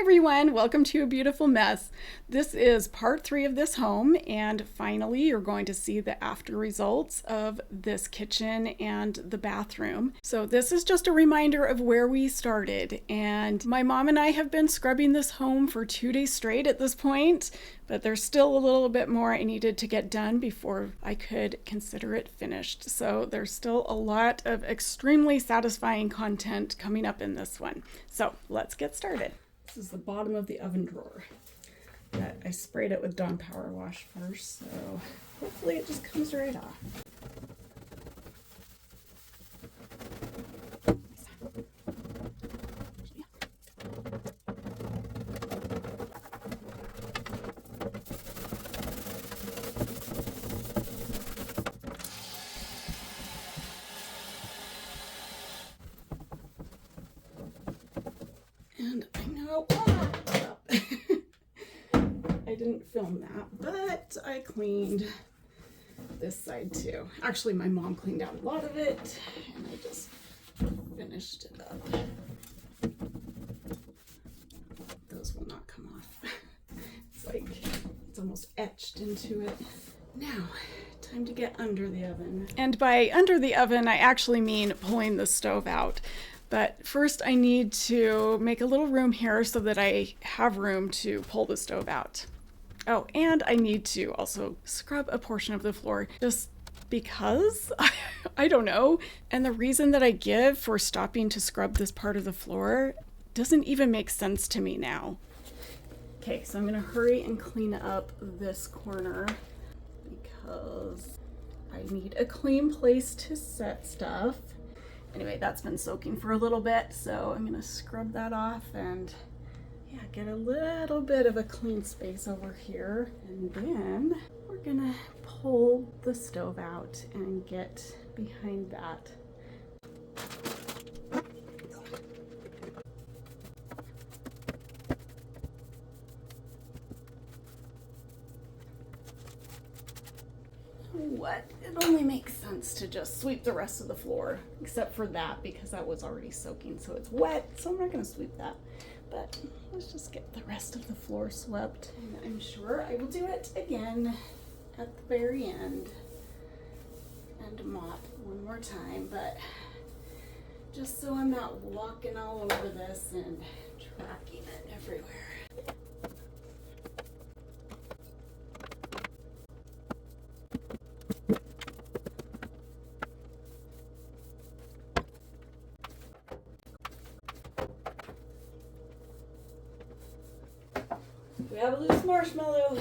everyone, welcome to A Beautiful Mess. This is part 3 of this home, and finally you're going to see the after results of this kitchen and the bathroom. So this is just a reminder of where we started, and my mom and I have been scrubbing this home for 2 days straight at this point, but there's still a little bit more I needed to get done before I could consider it finished. So there's still a lot of extremely satisfying content coming up in this one. So let's get started. This is the bottom of the oven drawer. I sprayed it with Dawn Power Wash first, so hopefully it just comes right off. And I know I didn't film that, but I cleaned this side too. Actually, my mom cleaned out a lot of it, and I just finished it up. Those will not come off. It's almost etched into it. Now, time to get under the oven. And by under the oven, I actually mean pulling the stove out. But first I need to make a little room here so that I have room to pull the stove out. Oh, and I need to also scrub a portion of the floor just because, I don't know. And the reason that I give for stopping to scrub this part of the floor doesn't even make sense to me now. Okay, so I'm gonna hurry and clean up this corner because I need a clean place to set stuff. Anyway, that's been soaking for a little bit, so I'm gonna scrub that off and yeah, get a little bit of a clean space over here. And then we're gonna pull the stove out and get behind that. What? It only makes sense to just sweep the rest of the floor, except for that because that was already soaking, so it's wet, so I'm not going to sweep that. But let's just get the rest of the floor swept, and I'm sure I will do it again at the very end and mop one more time, but just so I'm not walking all over this and tracking it everywhere. We have a loose marshmallow.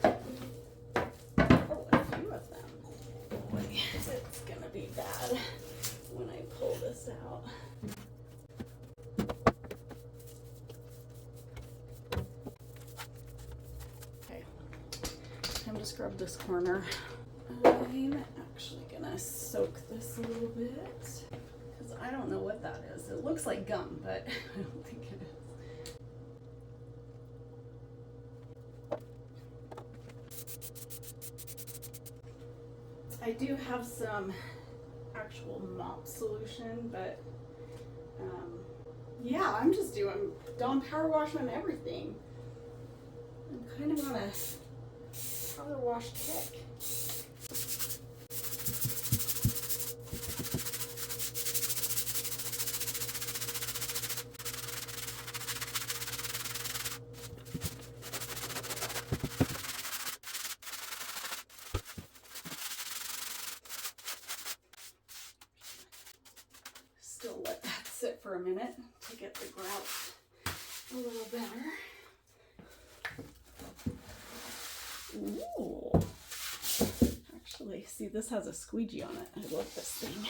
Oh, a few of them. Boy, it's gonna be bad when I pull this out. Okay, time to scrub this corner. I'm actually gonna soak this a little bit because I don't know what that is. It looks like gum, but I don't think it is. I do have some actual mop solution, but yeah, I'm just doing Dawn Power Wash on everything. I'm kind of on a power wash kick. Still let that sit for a minute to get the grout a little better. Ooh. Actually, see, this has a squeegee on it. I love this thing.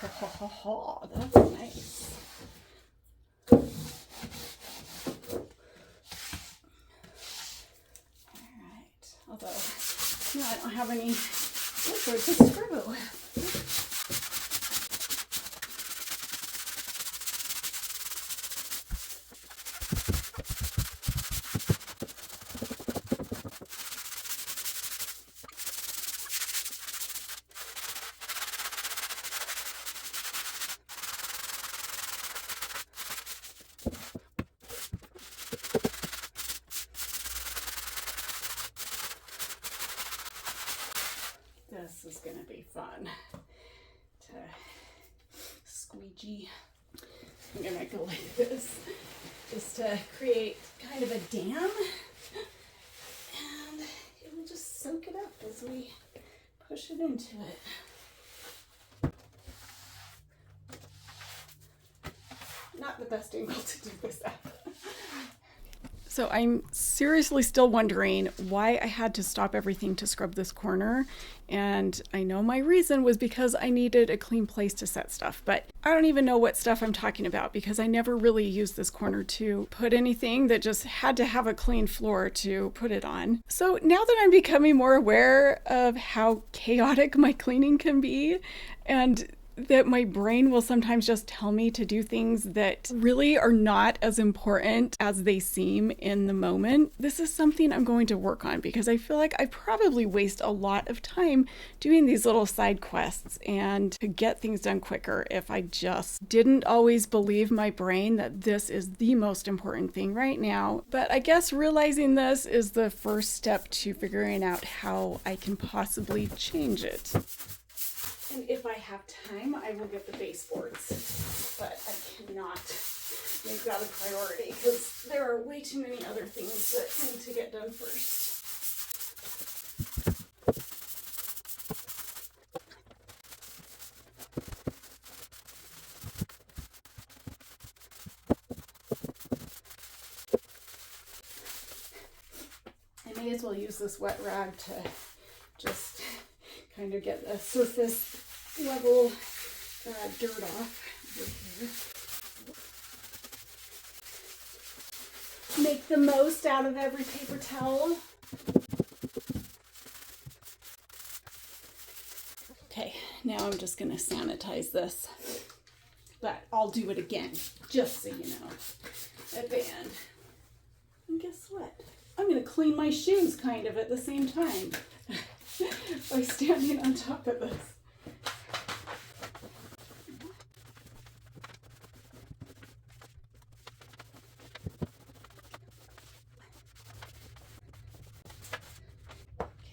Ha ha ha ha, that's nice. Alright, although no, I don't have any liquid to scrub it with. one to squeegee. I'm gonna go like this just to create kind of a dam, and it will just soak it up as we push it into it. Not the best angle to do this at. So I'm seriously still wondering why I had to stop everything to scrub this corner. And I know my reason was because I needed a clean place to set stuff, but I don't even know what stuff I'm talking about because I never really used this corner to put anything that just had to have a clean floor to put it on. So now that I'm becoming more aware of how chaotic my cleaning can be, and that my brain will sometimes just tell me to do things that really are not as important as they seem in the moment. This is something I'm going to work on because I feel like I probably waste a lot of time doing these little side quests and could get things done quicker if I just didn't always believe my brain that this is the most important thing right now. But I guess realizing this is the first step to figuring out how I can possibly change it. And if I have time, I will get the baseboards, but I cannot make that a priority because there are way too many other things that need to get done first. I may as well use this wet rag to just kind of get the surface level dirt off over here. Make the most out of every paper towel. Okay, now I'm just going to sanitize this, but I'll do it again, just so you know, at the end. And guess what? I'm going to clean my shoes kind of at the same time by standing on top of this.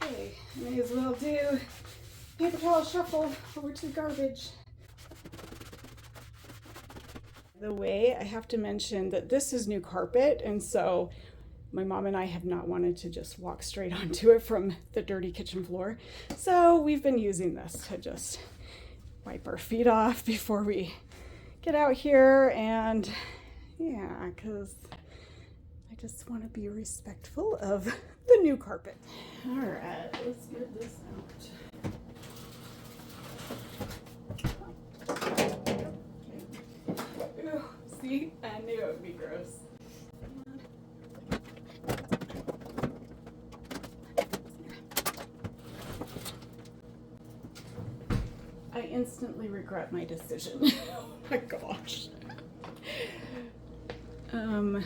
Okay, may as well do paper towel shuffle over to the garbage. The way I have to mention that this is new carpet, and so my mom and I have not wanted to just walk straight onto it from the dirty kitchen floor. So we've been using this to just wipe our feet off before we get out here. And yeah, because I just want to be respectful of the new carpet. All right, let's get this out. Okay. Ooh, see, I knew it would be gross. I instantly regret my decision. Oh my gosh. Oh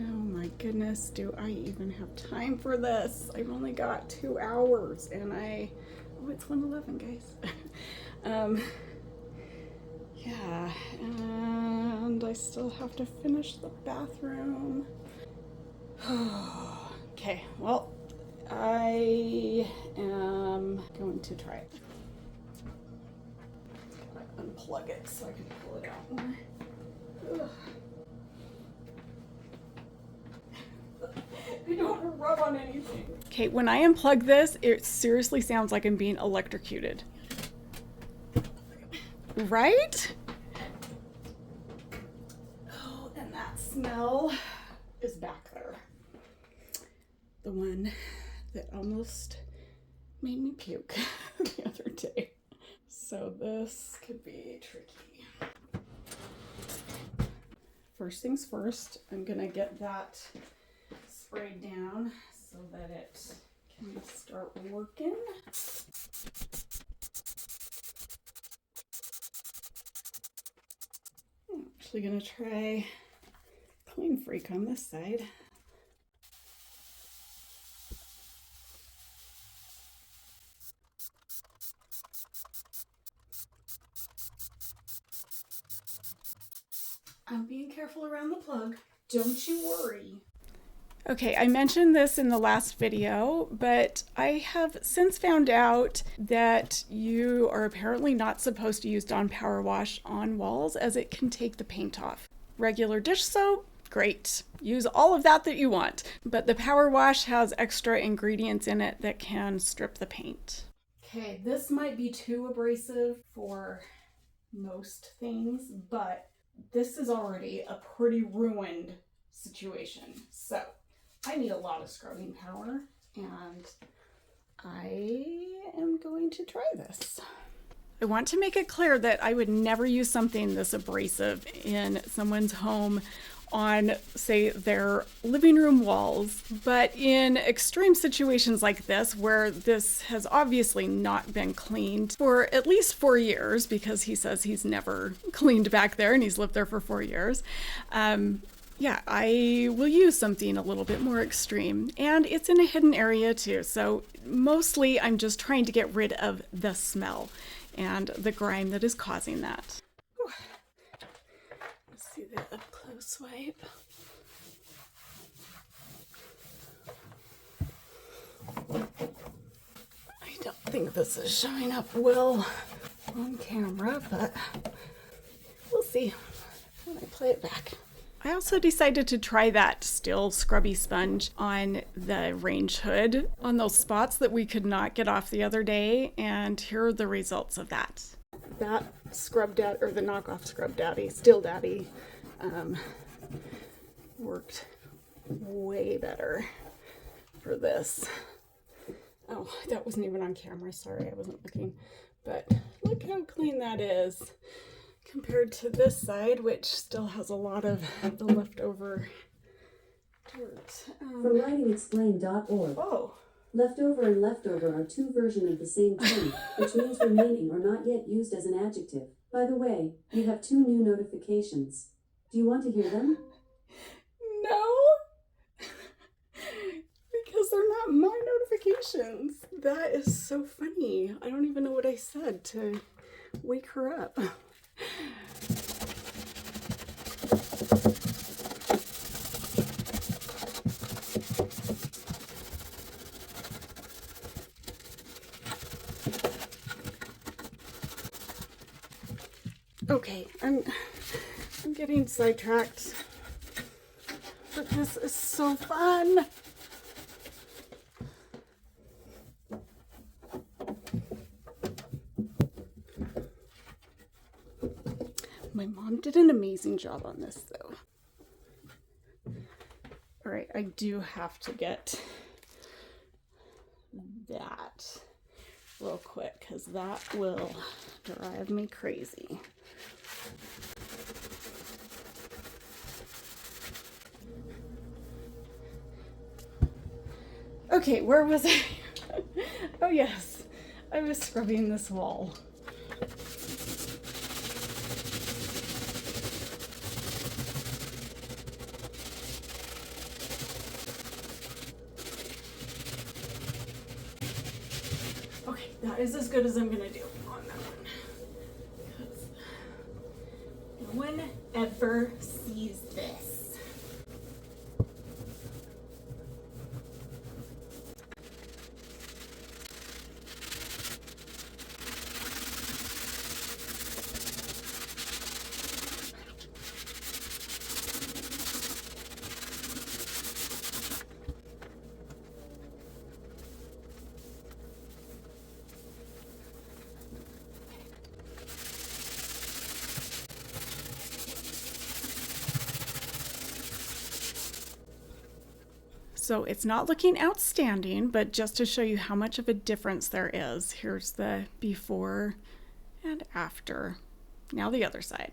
my goodness, do I even have time for this? I've only got 2 hours and it's 1:11, guys. Yeah, and I still have to finish the bathroom. Okay, well, I am going to try it. Unplug it so I can pull it out more. Ugh. I don't want to rub on anything. Okay, when I unplug this, it seriously sounds like I'm being electrocuted. Right? Oh, and that smell is back there. The one that almost made me puke the other day. So this could be tricky. First things first, I'm gonna get that sprayed down so that it can start working. I'm actually gonna try Clean Freak on this side. I'm being careful around the plug. Don't you worry. Okay, I mentioned this in the last video, but I have since found out that you are apparently not supposed to use Dawn Power Wash on walls as it can take the paint off. Regular dish soap, great. Use all of that you want, but the Power Wash has extra ingredients in it that can strip the paint. Okay, this might be too abrasive for most things, but this is already a pretty ruined situation. So I need a lot of scrubbing power, and I am going to try this. I want to make it clear that I would never use something this abrasive in someone's home on, say, their living room walls, but in extreme situations like this, where this has obviously not been cleaned for at least 4 years, because he says he's never cleaned back there and he's lived there for 4 years, yeah, I will use something a little bit more extreme. And it's in a hidden area too, so mostly I'm just trying to get rid of the smell and the grime that is causing that. Whew. Let's see the up close swipe. I don't think this is showing up well on camera, but we'll see when I play it back. I also decided to try that still scrubby sponge on the range hood on those spots that we could not get off the other day, and here are the results of that. That Scrub Daddy, or the knockoff Scrub Daddy, Still Daddy, worked way better for this. Oh, that wasn't even on camera, sorry, I wasn't looking, but look how clean that is compared to this side, which still has a lot of the leftover dirt. From writingexplained.org. Oh. Leftover and leftover are two versions of the same term, which means remaining or not yet used as an adjective. By the way, you have 2 new notifications. Do you want to hear them? No, because they're not my notifications. That is so funny. I don't even know what I said to wake her up. Okay, I'm getting sidetracked, but this is so fun. My mom did an amazing job on this, though. All right, I do have to get that real quick, because that will drive me crazy. Okay, where was I? Oh yes, I was scrubbing this wall. Okay, that is as good as I'm gonna do on that one. Because no one ever sees this. So it's not looking outstanding, but just to show you how much of a difference there is, here's the before and after. Now the other side.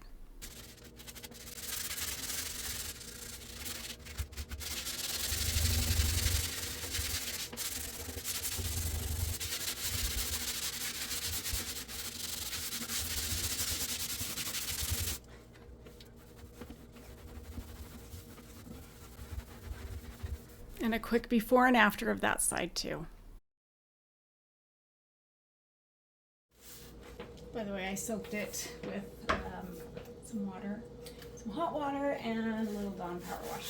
And a quick before and after of that side too. By the way, I soaked it with some water, some hot water, and a little Dawn Power Wash.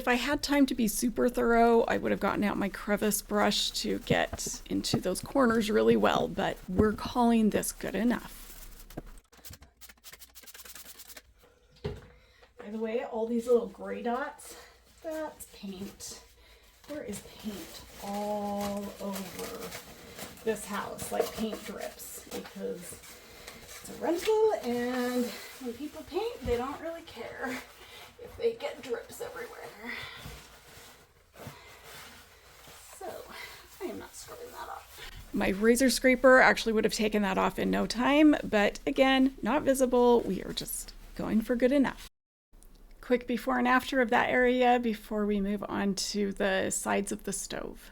I had time to be super thorough, I would have gotten out my crevice brush to get into those corners really well, but we're calling this good enough. By the way, all these little gray dots, that's paint. There is paint all over this house, like paint drips, because it's a rental and when people paint, they don't really care if they get drips everywhere. So, I am not scrubbing that off. My razor scraper actually would have taken that off in no time, but again, not visible. We are just going for good enough. Quick before and after of that area before we move on to the sides of the stove.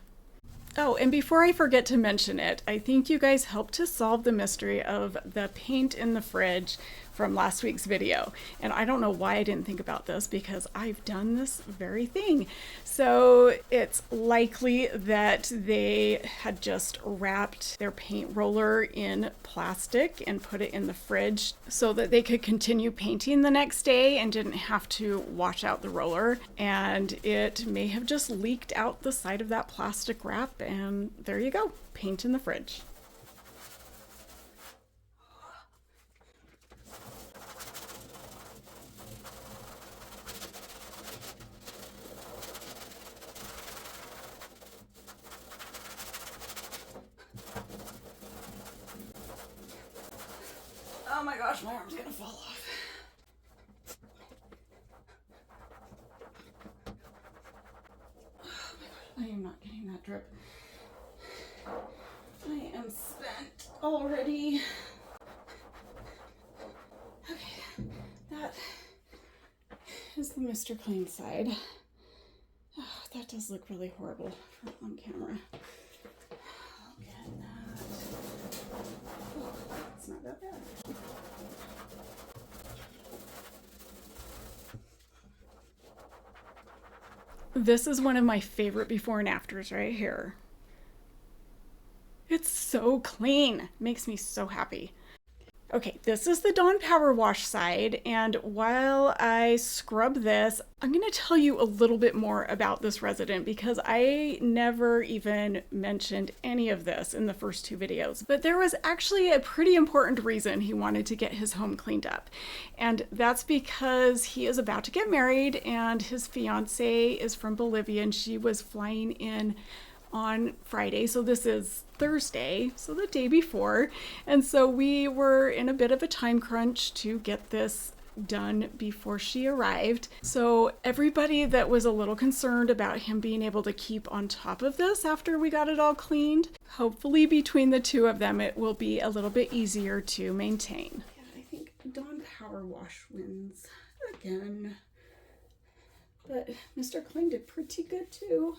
Oh, and before I forget to mention it, I think you guys helped to solve the mystery of the paint in the fridge from last week's video. And I don't know why I didn't think about this because I've done this very thing. So it's likely that they had just wrapped their paint roller in plastic and put it in the fridge so that they could continue painting the next day and didn't have to wash out the roller. And it may have just leaked out the side of that plastic wrap, and there you go, paint in the fridge. Oh my gosh, my arm's gonna fall off. Oh my gosh, I am not getting that drip. I am spent already. Okay, that is the Mr. Clean side. Oh, that does look really horrible on camera. I'll get that. Oh, it's not that bad. This is one of my favorite before and afters right here. It's so clean. Makes me so happy. Okay, this is the Dawn Power Wash side, and while I scrub this, I'm going to tell you a little bit more about this resident because I never even mentioned any of this in the first two videos. But there was actually a pretty important reason he wanted to get his home cleaned up, and that's because he is about to get married and his fiance is from Bolivia and she was flying in on Friday, so this is Thursday, so the day before, and so we were in a bit of a time crunch to get this done before she arrived. So everybody that was a little concerned about him being able to keep on top of this after we got it all cleaned, hopefully between the two of them it will be a little bit easier to maintain. Yeah, I think Dawn Power Wash wins again, but Mr. Clean did pretty good too.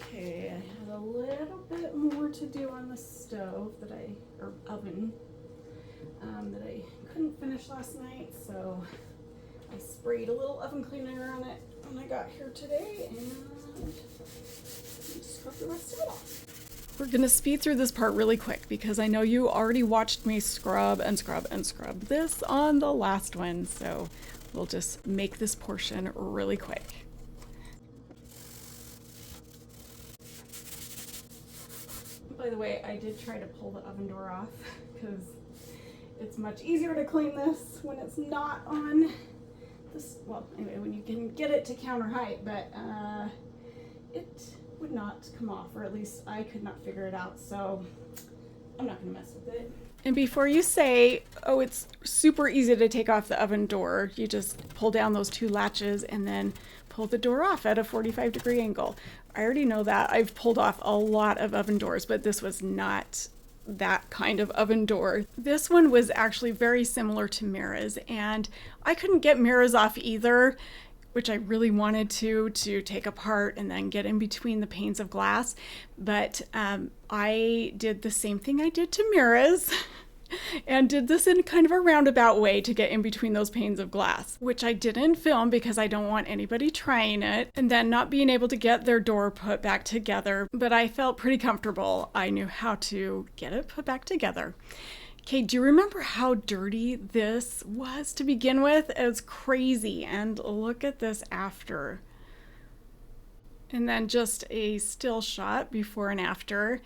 Okay, I had a little bit more to do on the stove or oven, that I couldn't finish last night, so I sprayed a little oven cleaner on it when I got here today and scrubbed the rest of it off. We're gonna speed through this part really quick because I know you already watched me scrub and scrub and scrub this on the last one, so we'll just make this portion really quick. By the way, I did try to pull the oven door off because it's much easier to clean this when it's not on this, well, anyway, when you can get it to counter height, but it would not come off, or at least I could not figure it out, so I'm not gonna mess with it. And before you say, oh, it's super easy to take off the oven door, you just pull down those two latches and then pull the door off at a 45-degree angle. I already know that. I've pulled off a lot of oven doors, but this was not that kind of oven door. This one was actually very similar to Mira's, and I couldn't get Mira's off either. which I really wanted to take apart and then get in between the panes of glass. But I did the same thing I did to mirrors and did this in kind of a roundabout way to get in between those panes of glass, which I didn't film because I don't want anybody trying it and then not being able to get their door put back together. But I felt pretty comfortable. I knew how to get it put back together. Okay, do you remember how dirty this was to begin with? It was crazy. And look at this after. And then just a still shot before and after.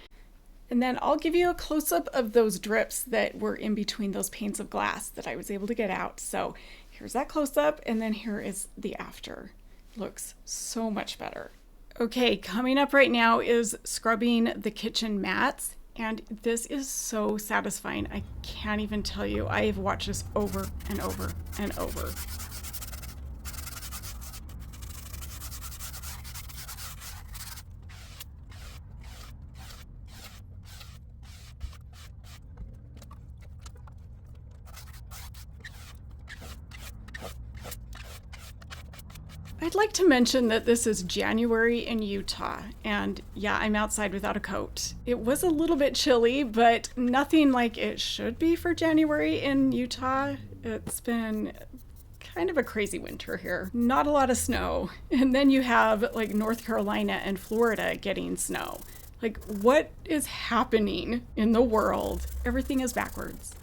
And then I'll give you a close-up of those drips that were in between those panes of glass that I was able to get out. So here's that close-up, and then here is the after. Looks so much better. Okay, coming up right now is scrubbing the kitchen mats. And this is so satisfying. I can't even tell you. I have watched this over and over and over. I'd like to mention that this is January in Utah, and yeah, I'm outside without a coat. It was a little bit chilly, but nothing like it should be for January in Utah. It's been kind of a crazy winter here. Not a lot of snow. And then you have like North Carolina and Florida getting snow. Like, what is happening in the world? Everything is backwards.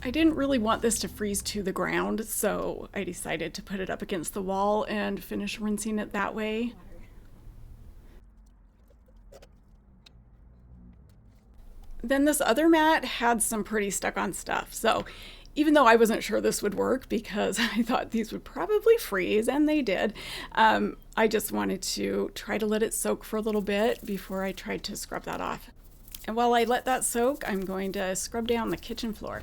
I didn't really want this to freeze to the ground, so I decided to put it up against the wall and finish rinsing it that way. Then this other mat had some pretty stuck-on stuff, so even though I wasn't sure this would work because I thought these would probably freeze, and they did, I just wanted to try to let it soak for a little bit before I tried to scrub that off. And while I let that soak, I'm going to scrub down the kitchen floor.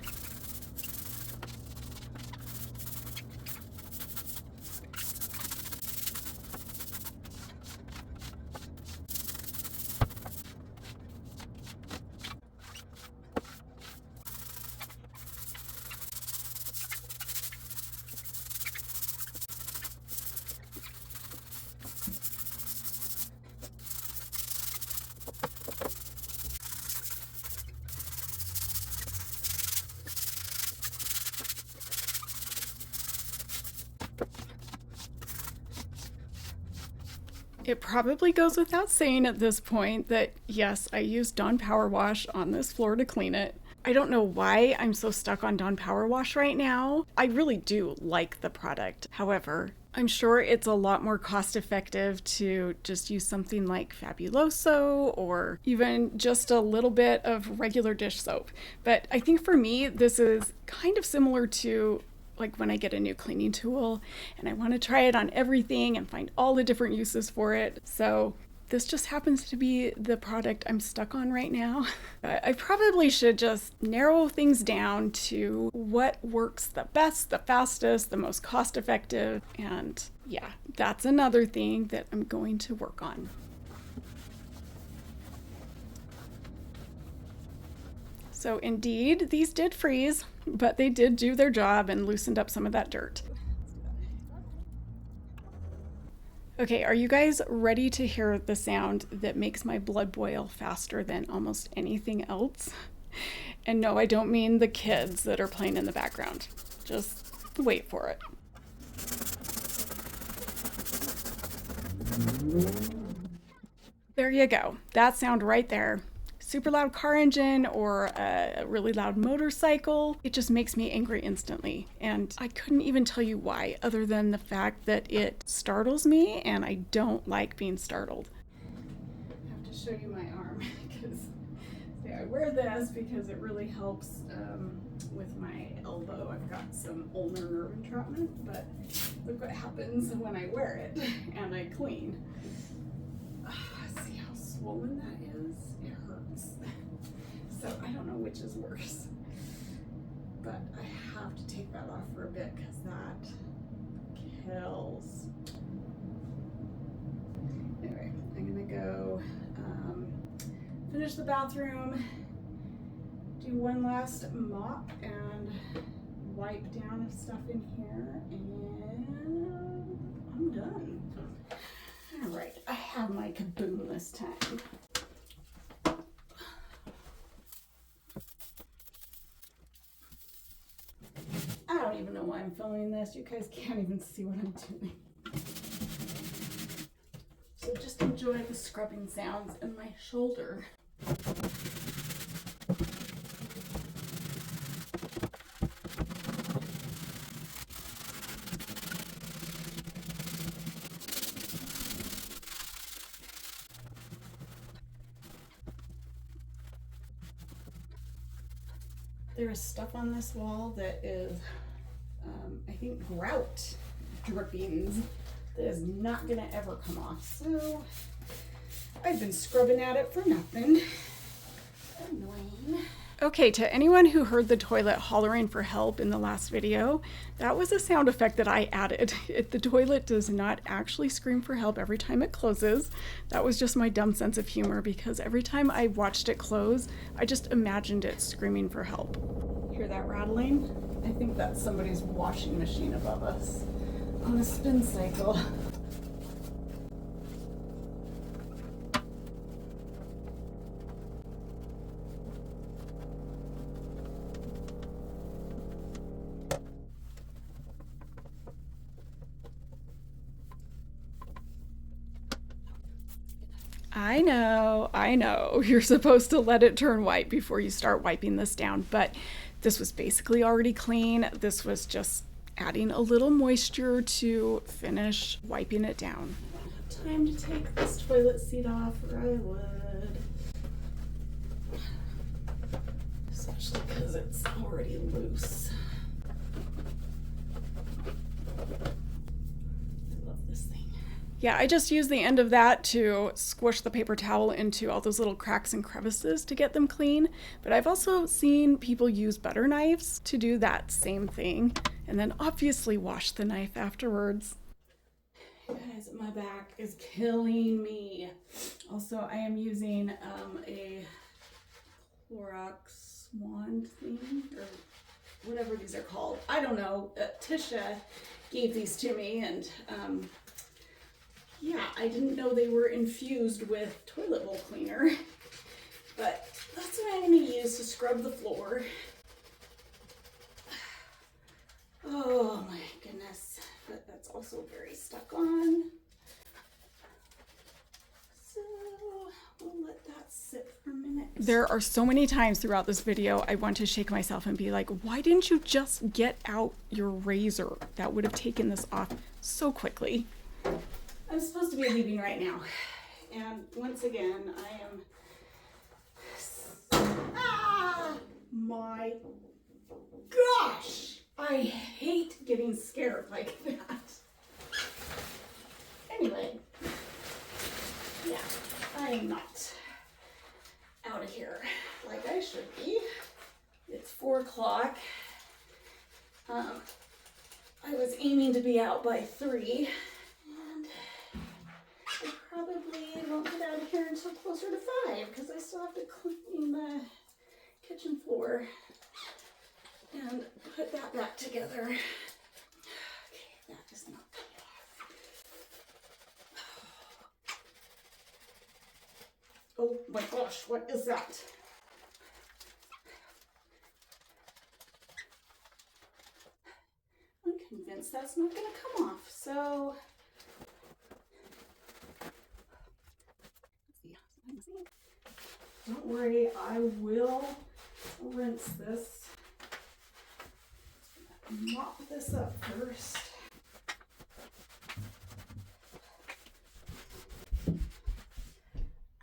It probably goes without saying at this point that yes, I used Dawn Power Wash on this floor to clean it. I don't know why I'm so stuck on Dawn Power Wash right now. I really do like the product. However, I'm sure it's a lot more cost effective to just use something like Fabuloso or even just a little bit of regular dish soap. But I think for me, this is kind of similar to like when I get a new cleaning tool and I want to try it on everything and find all the different uses for it. So this just happens to be the product I'm stuck on right now. I probably should just narrow things down to what works the best, the fastest, the most cost effective. And yeah, that's another thing that I'm going to work on. So indeed, these did freeze, but they did do their job and loosened up some of that dirt. Okay, are you guys ready to hear the sound that makes my blood boil faster than almost anything else? And no, I don't mean the kids that are playing in the background. Just wait for it. There you go. That sound right there. Super loud car engine or a really loud motorcycle. It just makes me angry instantly. And I couldn't even tell you why, other than the fact that it startles me and I don't like being startled. I have to show you my arm because I wear this because it really helps with my elbow. I've got some ulnar nerve entrapment, but look what happens when I wear it and I clean. See how swollen that is? It hurts. So I don't know which is worse, but I have to take that off for a bit because that kills. Anyway, I'm gonna go finish the bathroom, do one last mop and wipe down stuff in here, and I'm done. All right, I have my kaboom this time. I don't even know why I'm filming this. You guys can't even see what I'm doing. So just enjoy the scrubbing sounds in my shoulder. There is stuff on this wall that is, I think, grout drippings that is not gonna ever come off. So I've been scrubbing at it for nothing. Annoying. Okay, to anyone who heard the toilet hollering for help in the last video, that was a sound effect that I added. The toilet does not actually scream for help every time it closes. That was just my dumb sense of humor because every time I watched it close, I just imagined it screaming for help. Hear that rattling? I think that's somebody's washing machine above us on a spin cycle. I know, you're supposed to let it turn white before you start wiping this down, but this was basically already clean. This was just adding a little moisture to finish wiping it down. I don't have time to take this toilet seat off, or I would. Especially because it's already loose. Yeah, I just used the end of that to squish the paper towel into all those little cracks and crevices to get them clean. But I've also seen people use butter knives to do that same thing and then obviously wash the knife afterwards. Guys, my back is killing me. Also, I am using a Clorox wand thing or whatever these are called. I don't know. Tisha gave these to me, and yeah, I didn't know they were infused with toilet bowl cleaner, but that's what I'm going to use to scrub the floor. Oh my goodness, but that's also very stuck on. So we'll let that sit for a minute. There are so many times throughout this video I want to shake myself and be like, why didn't you just get out your razor? That would have taken this off so quickly. I'm supposed to be leaving right now, and once again, I am, my gosh, I hate getting scared like that. Anyway, yeah, I am not out of here like I should be. It's 4 o'clock. I was aiming to be out by 3. I probably won't get out of here until closer to 5 because I still have to clean the kitchen floor and put that back together. Okay, that is not coming off. Oh my gosh, what is that? I'm convinced that's not going to come off, so don't worry, I will rinse this. Mop this up first.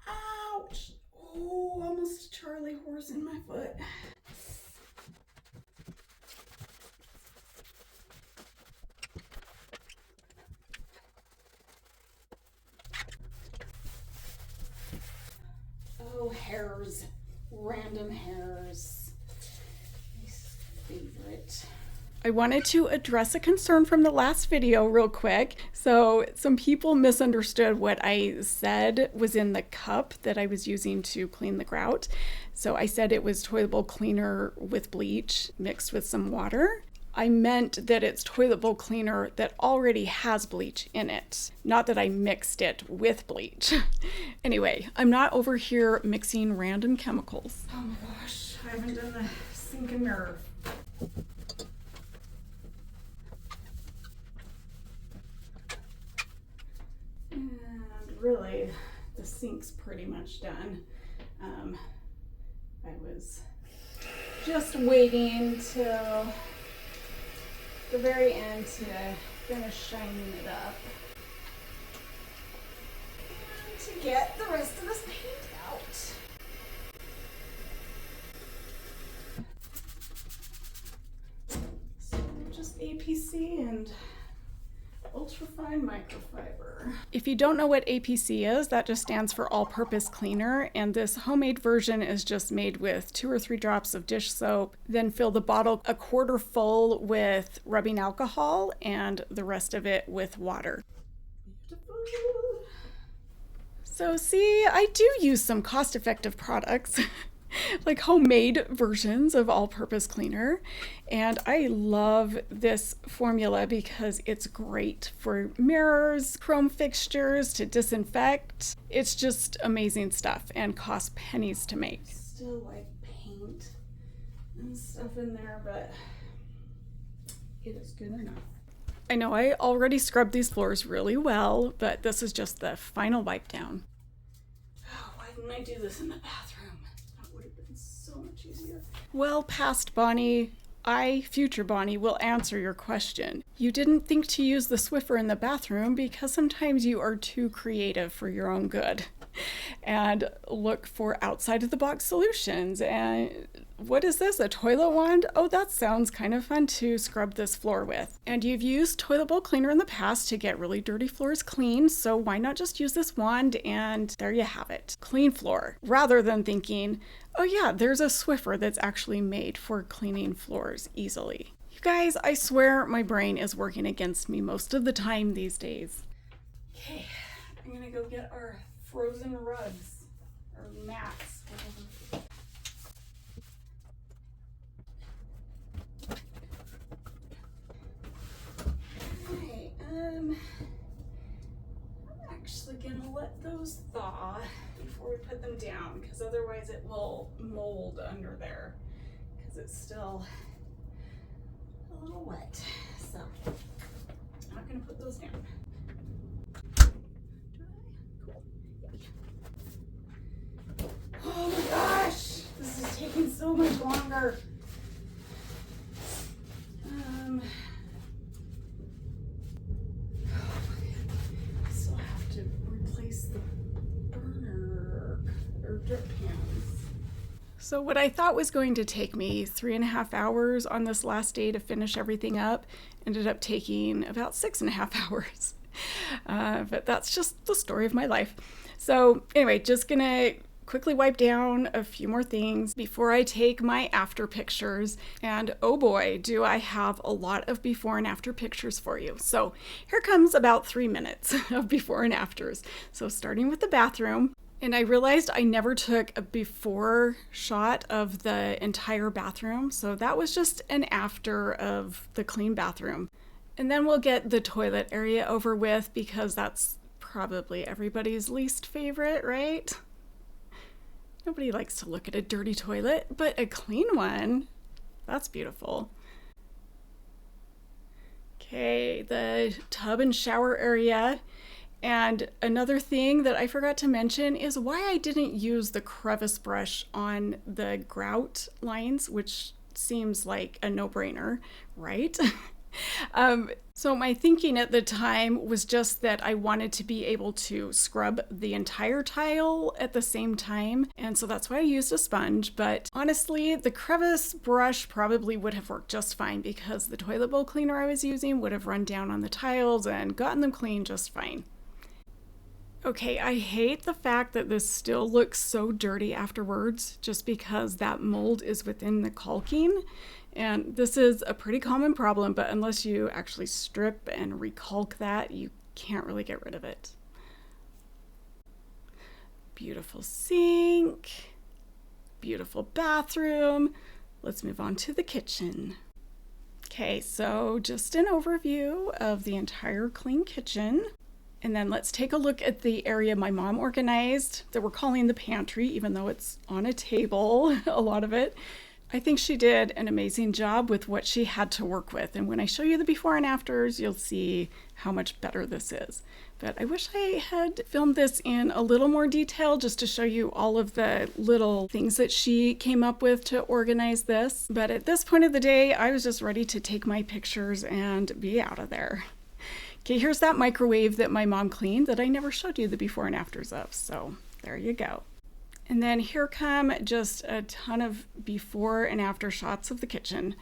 Ouch! Oh, almost Charlie horse in my foot. Oh, hairs. Random hairs. My favorite. I wanted to address a concern from the last video real quick. So some people misunderstood what I said was in the cup that I was using to clean the grout. So I said it was toilet bowl cleaner with bleach mixed with some water. I meant that it's toilet bowl cleaner that already has bleach in it, not that I mixed it with bleach. Anyway, I'm not over here mixing random chemicals. Oh my gosh, I haven't done the sink and mirror. And really, the sink's pretty much done. I was just waiting till the very end to finish shining it up and to get the rest of this paint out. So just APC and ultrafine microfiber. If you don't know what APC is, that just stands for all-purpose cleaner, and this homemade version is just made with 2 or 3 drops of dish soap, then fill the bottle a quarter full with rubbing alcohol and the rest of it with water. Beautiful. So see, I do use some cost-effective products. Like homemade versions of all-purpose cleaner, and I love this formula because it's great for mirrors, chrome fixtures, to disinfect. It's just amazing stuff and costs pennies to make. Still like paint and stuff in there, but it is good enough. I know I already scrubbed these floors really well, but this is just the final wipe down. Oh, why didn't I do this in the bathroom? So much easier. Well, past Bonnie, future Bonnie, will answer your question. You didn't think to use the Swiffer in the bathroom because sometimes you are too creative for your own good and look for outside of the box solutions. And what is this, a toilet wand? Oh, that sounds kind of fun to scrub this floor with. And you've used toilet bowl cleaner in the past to get really dirty floors clean, so why not just use this wand and there you have it, clean floor, rather than thinking, oh yeah, there's a Swiffer that's actually made for cleaning floors easily. You guys, I swear my brain is working against me most of the time these days. Okay, I'm gonna go get our frozen rugs, or mats, whatever. Okay, I'm actually gonna let those thaw before we put them down, because otherwise it will mold under there, because it's still a little wet. So I'm not gonna put those down. Oh my gosh, this is taking so much longer. I still have to replace the burner or drip pans. So what I thought was going to take me 3.5 hours on this last day to finish everything up ended up taking about 6.5 hours. But that's just the story of my life. So anyway, just gonna quickly wipe down a few more things before I take my after pictures. And oh boy, do I have a lot of before and after pictures for you. So here comes about 3 minutes of before and afters. So starting with the bathroom. And I realized I never took a before shot of the entire bathroom. So that was just an after of the clean bathroom. And then we'll get the toilet area over with because that's probably everybody's least favorite, right? Nobody likes to look at a dirty toilet, but a clean one, that's beautiful. Okay, the tub and shower area. And another thing that I forgot to mention is why I didn't use the crevice brush on the grout lines, which seems like a no-brainer, right? So my thinking at the time was just that I wanted to be able to scrub the entire tile at the same time. And so that's why I used a sponge. But honestly, the crevice brush probably would have worked just fine because the toilet bowl cleaner I was using would have run down on the tiles and gotten them clean just fine. Okay, I hate the fact that this still looks so dirty afterwards just because that mold is within the caulking. And this is a pretty common problem, but unless you actually strip and recalc that, you can't really get rid of it. Beautiful sink, beautiful bathroom. Let's move on to the kitchen. Okay, so just an overview of the entire clean kitchen. And then let's take a look at the area my mom organized that we're calling the pantry, even though it's on a table, a lot of it. I think she did an amazing job with what she had to work with. And when I show you the before and afters, you'll see how much better this is. But I wish I had filmed this in a little more detail just to show you all of the little things that she came up with to organize this. But at this point of the day, I was just ready to take my pictures and be out of there. Okay, here's that microwave that my mom cleaned that I never showed you the before and afters of. So there you go. And then here come just a ton of before and after shots of the kitchen.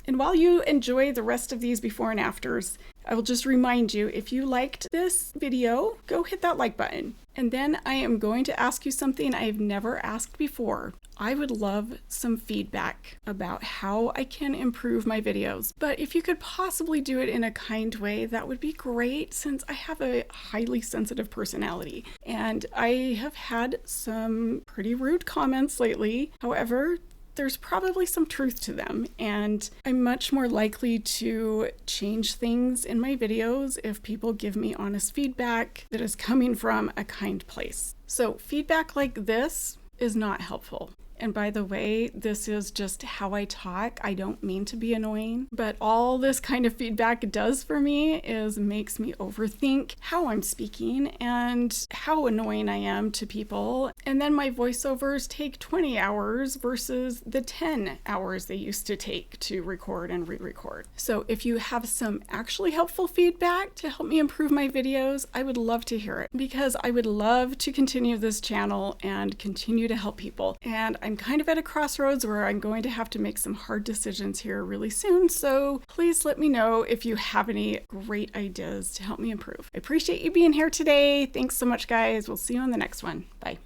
And while you enjoy the rest of these before and afters, I will just remind you, if you liked this video, go hit that like button. And then I am going to ask you something I've never asked before. I would love some feedback about how I can improve my videos. But if you could possibly do it in a kind way, that would be great, since I have a highly sensitive personality. And I have had some pretty rude comments lately. However, there's probably some truth to them, and I'm much more likely to change things in my videos if people give me honest feedback that is coming from a kind place. So feedback like this is not helpful. And by the way, this is just how I talk. I don't mean to be annoying, but all this kind of feedback does for me is makes me overthink how I'm speaking and how annoying I am to people. And then my voiceovers take 20 hours versus the 10 hours they used to take to record and re-record. So if you have some actually helpful feedback to help me improve my videos, I would love to hear it, because I would love to continue this channel and continue to help people. And I'm kind of at a crossroads where I'm going to have to make some hard decisions here really soon, so please let me know if you have any great ideas to help me improve. I appreciate you being here today. Thanks so much, guys. We'll see you on the next one. Bye.